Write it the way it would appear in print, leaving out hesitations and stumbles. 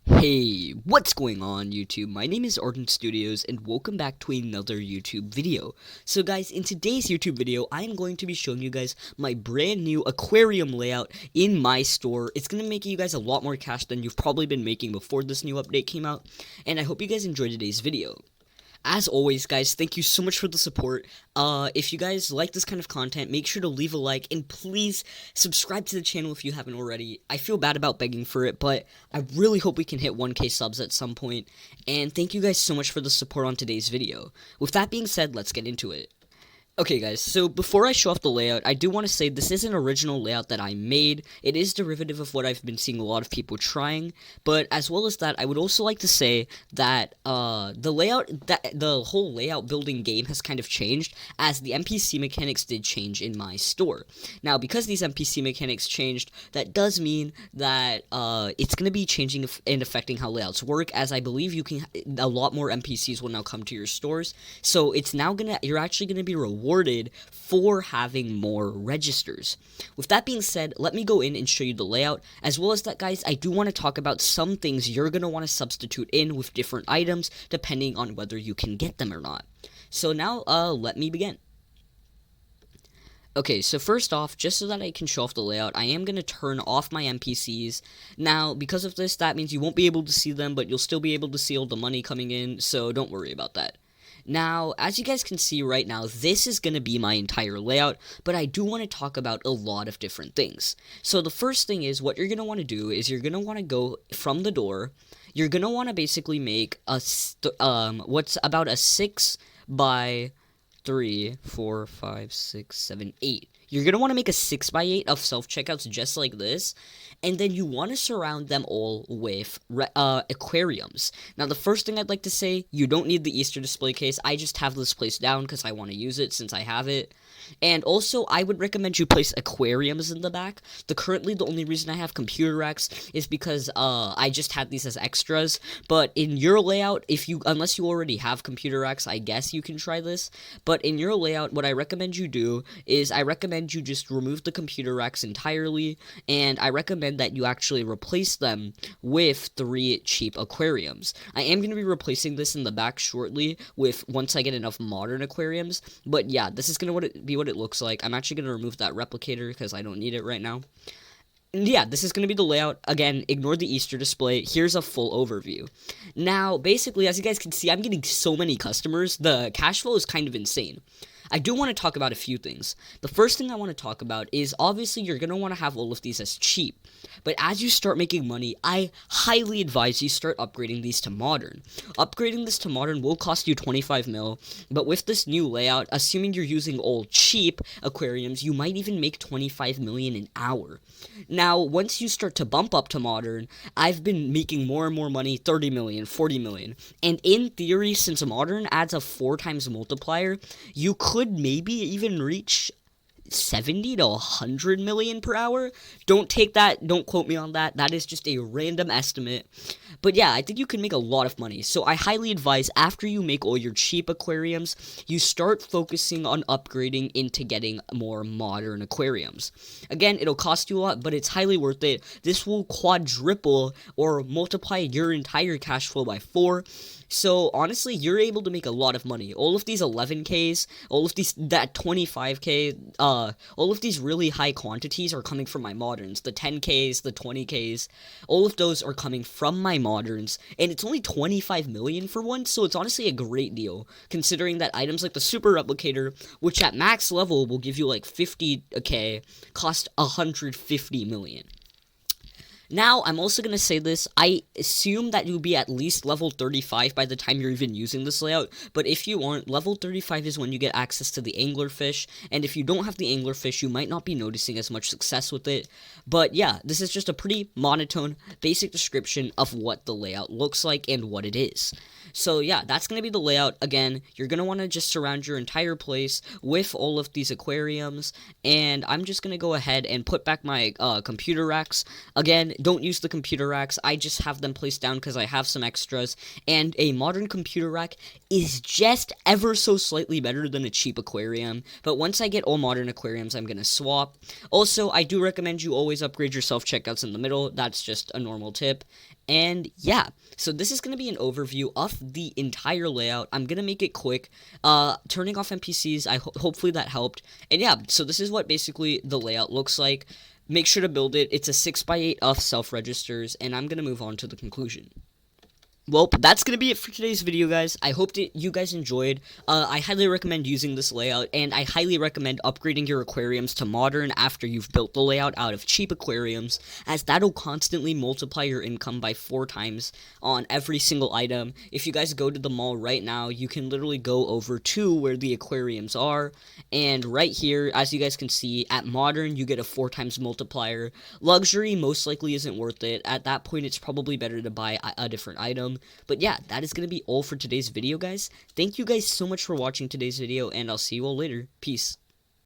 Hey, what's going on YouTube? My name is Arden Studios and welcome back to another YouTube video. So guys, in today's YouTube video, I am going to be showing you guys my brand new aquarium layout in my store. It's going to make you guys a lot more cash than you've probably been making before this new update came out, and I hope you guys enjoyed today's video. As always, guys, thank you so much for the support. If you guys like this kind of content, make sure to leave a like, and please subscribe to the channel if you haven't already. I feel bad about begging for it, but I really hope we can hit 1K subs at some point, and thank you guys so much for the support on today's video. With that being said, let's get into it. Okay guys, so before I show off the layout, I do want to say this is an original layout that I made. It is derivative of what I've been seeing a lot of people trying, but as well as that, I would also like to say that the whole layout building game has kind of changed, as the NPC mechanics did change in my store. Now, because these NPC mechanics changed, that does mean that it's going to be changing and affecting how layouts work, as I believe a lot more NPCs will now come to your stores, so it's now you're actually going to be rewarded for having more registers. With that being said, let me go in and show you the layout. As well as that, guys, I do want to talk about some things you're going to want to substitute in with different items depending on whether you can get them or not. So now, let me begin. Okay, so first off, just so that I can show off the layout, I am going to turn off my NPCs. Now, because of this, that means you won't be able to see them, but you'll still be able to see all the money coming in, so don't worry about that. Now, as you guys can see right now, this is going to be my entire layout, but I do want to talk about a lot of different things. So the first thing is, what you're going to want to do is you're going to want to go from the door. You're going to want to basically make what's about a 6 by 3, 4, 5, 6, 7, 8. You're going to want to make a 6 by 8 of self-checkouts just like this, and then you want to surround them all with aquariums. Now, the first thing I'd like to say, you don't need the Easter display case. I just have this placed down because I want to use it since I have it. And also, I would recommend you place aquariums in the back. Currently, the only reason I have computer racks is because I just had these as extras. But in your layout, unless you already have computer racks, I guess you can try this. But in your layout, what I recommend you do is I recommend you just remove the computer racks entirely, and I recommend that you actually replace them with 3 cheap aquariums. I am going to be replacing this in the back shortly once I get enough modern aquariums. But yeah, this is going to be what it looks like. I'm actually going to remove that replicator because I don't need it right now. And yeah, this is going to be the layout. Again, ignore the Easter display. Here's a full overview. Now, basically, as you guys can see, I'm getting so many customers. The cash flow is kind of insane. I do want to talk about a few things. The first thing I want to talk about is, obviously, you're going to want to have all of these as cheap. But as you start making money, I highly advise you start upgrading these to modern. Upgrading this to modern will cost you 25 mil, but with this new layout, assuming you're using all cheap aquariums, you might even make 25 million an hour. Now, once you start to bump up to modern, I've been making more and more money, 30 million, 40 million. And in theory, since modern adds a 4 times multiplier, you could maybe even reach 70 to 100 million per hour. Don't quote me on that. That is just a random estimate. But yeah, I think you can make a lot of money. So I highly advise, after you make all your cheap aquariums, you start focusing on upgrading into getting more modern aquariums. Again, it'll cost you a lot, but it's highly worth it. This will quadruple or multiply your entire cash flow by 4. So, honestly, you're able to make a lot of money. All of these 11Ks, all of that 25K, all of these really high quantities are coming from my moderns. The 10Ks, the 20Ks, all of those are coming from my moderns. And it's only 25 million for one, so it's honestly a great deal, considering that items like the Super Replicator, which at max level will give you like 50K, cost 150 million. Now, I'm also going to say this, I assume that you'll be at least level 35 by the time you're even using this layout, but if you aren't, level 35 is when you get access to the anglerfish, and if you don't have the anglerfish, you might not be noticing as much success with it. But yeah, this is just a pretty monotone, basic description of what the layout looks like and what it is. So yeah, that's going to be the layout. Again, you're going to want to just surround your entire place with all of these aquariums, and I'm just going to go ahead and put back my computer racks. Again, don't use the computer racks. I just have them placed down because I have some extras, and a modern computer rack is just ever so slightly better than a cheap aquarium, but once I get all modern aquariums, I'm going to swap. Also, I do recommend you always upgrade your self-checkouts in the middle. That's just a normal tip. And yeah, so this is going to be an overview of the entire layout. I'm going to make it quick. Turning off NPCs, hopefully that helped. And yeah, so this is what basically the layout looks like. Make sure to build it. It's a 6x8 of self-registers, and I'm going to move on to the conclusion. Well, that's going to be it for today's video, guys. I hope that you guys enjoyed. I highly recommend using this layout, and I highly recommend upgrading your aquariums to modern after you've built the layout out of cheap aquariums, as that'll constantly multiply your income by 4 times on every single item. If you guys go to the mall right now, you can literally go over to where the aquariums are, and right here, as you guys can see, at modern, you get a 4 times multiplier. Luxury most likely isn't worth it. At that point, it's probably better to buy a different item. But yeah, that is going to be all for today's video, guys. Thank you guys so much for watching today's video, and I'll see you all later. Peace.